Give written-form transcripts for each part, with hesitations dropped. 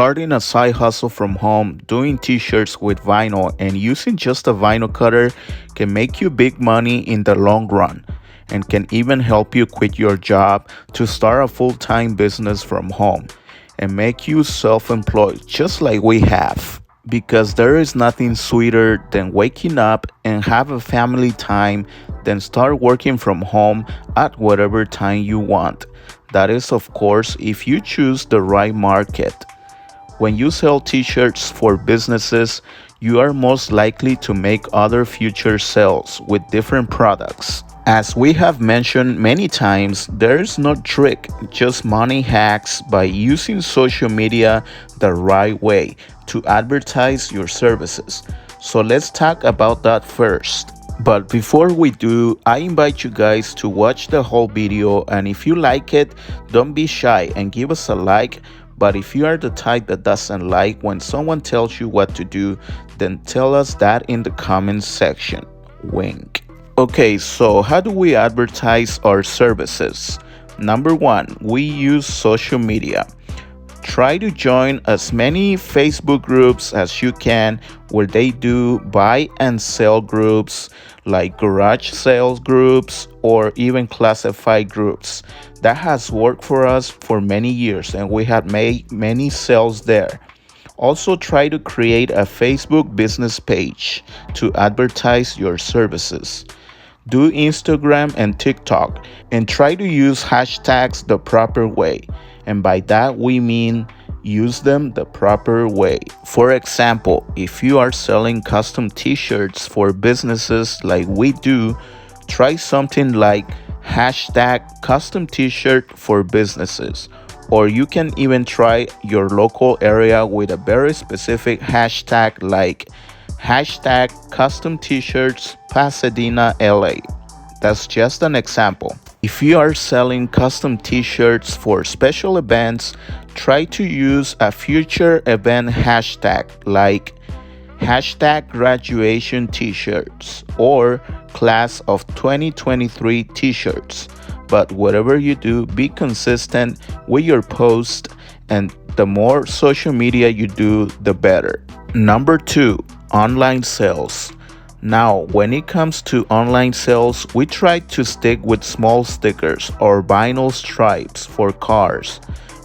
Starting a side hustle from home, doing t-shirts with vinyl, and using just a vinyl cutter can make you big money in the long run and can even help you quit your job to start a full-time business from home and make you self-employed just like we have. Because there is nothing sweeter than waking up and have a family time, then start working from home at whatever time you want. That is, of course, if you choose the right market. When you sell t-shirts for businesses, you are most likely to make other future sales with different products. As we have mentioned many times, there's no trick, just money hacks by using social media the right way to advertise your services. So let's talk about that first. But before we do, I invite you guys to watch the whole video, and if you like it, don't be shy and give us a like. But if you are the type that doesn't like when someone tells you what to do, then tell us that in the comments section. Wink. Okay, so how do we advertise our services? Number one, we use social media. Try to join as many Facebook groups as you can where they do buy and sell groups like garage sales groups or even classified groups. That has worked for us for many years and we have made many sales there. Also, try to create a Facebook business page to advertise your services. Do Instagram and TikTok and try to use hashtags the proper way. And by that we mean use them the proper way. For example, if you are selling custom t-shirts for businesses like we do, try something like hashtag custom t-shirt for businesses. Or you can even try your local area with a very specific hashtag like hashtag custom t-shirts Pasadena, LA. That's just an example. If you are selling custom t-shirts for special events, try to use a future event hashtag like hashtag graduation t-shirts or class of 2023 t-shirts. But whatever you do, be consistent with your post, and the more social media you do, the better. Number two, online sales. Now, when it comes to online sales, we try to stick with small stickers or vinyl stripes for cars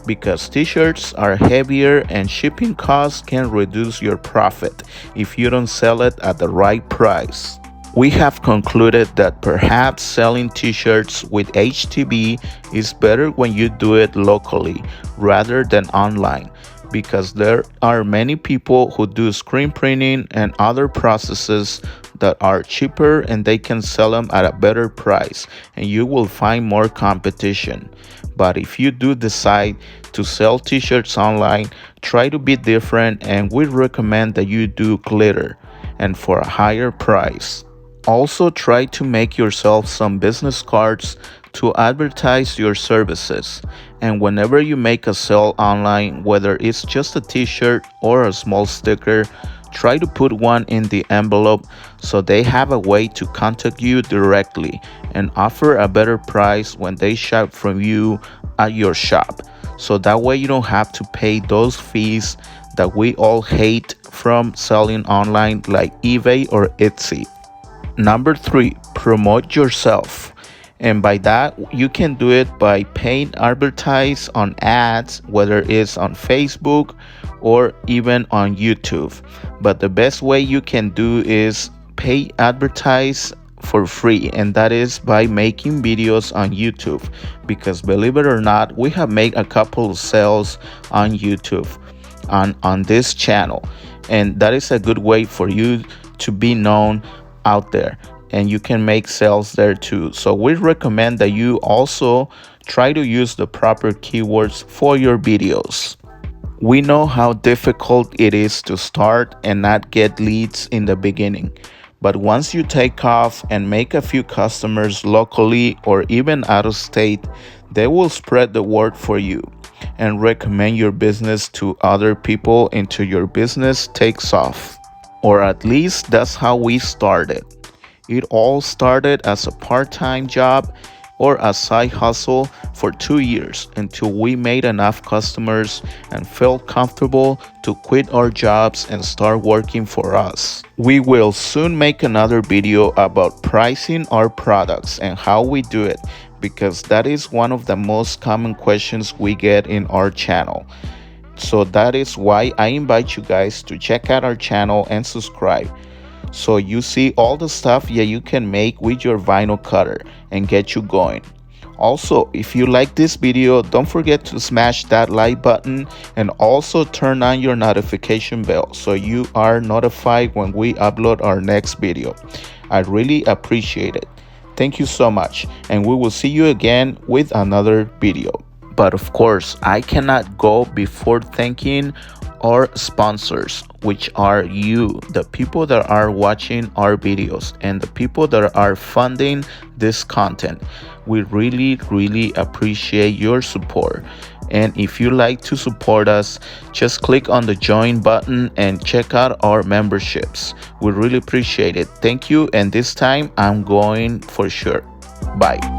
because t-shirts are heavier and shipping costs can reduce your profit if you don't sell it at the right price. We have concluded that perhaps selling t-shirts with HTV is better when you do it locally rather than online, because there are many people who do screen printing and other processes that are cheaper and they can sell them at a better price and you will find more competition. But if you do decide to sell t-shirts online, try to be different, and we recommend that you do glitter and for a higher price. Also, try to make yourself some business cards to advertise your services. And whenever you make a sale online, whether it's just a t-shirt or a small sticker, try to put one in the envelope so they have a way to contact you directly and offer a better price when they shop from you at your shop. So that way you don't have to pay those fees that we all hate from selling online like eBay or Etsy. Number three, promote yourself. And by that, you can do it by paying advertise on ads, whether it's on Facebook or even on YouTube. But the best way you can do is pay advertise for free, and that is by making videos on YouTube. Because believe it or not, we have made a couple of sales on YouTube on this channel. And that is a good way for you to be known out there, and you can make sales there too. So we recommend that you also try to use the proper keywords for your videos. We know how difficult it is to start and not get leads in the beginning, but once you take off and make a few customers locally or even out of state, they will spread the word for you and recommend your business to other people until your business takes off. Or at least that's how we started. It all started as a part-time job, or a side hustle for 2 years until we made enough customers and felt comfortable to quit our jobs and start working for us. We will soon make another video about pricing our products and how we do it, because that is one of the most common questions we get in our channel. So that is why I invite you guys to check out our channel and subscribe, so you see all the stuff that you can make with your vinyl cutter and get you going. Also, if you like this video, don't forget to smash that like button and also turn on your notification bell so you are notified when we upload our next video. I really appreciate it. Thank you so much, and we will see you again with another video. But of course, I cannot go before thanking our sponsors, which are you, the people that are watching our videos and the people that are funding this content. We really appreciate your support. And if you like to support us, just click on the join button and check out our memberships. We really appreciate it. Thank you. And this time I'm going for sure. Bye.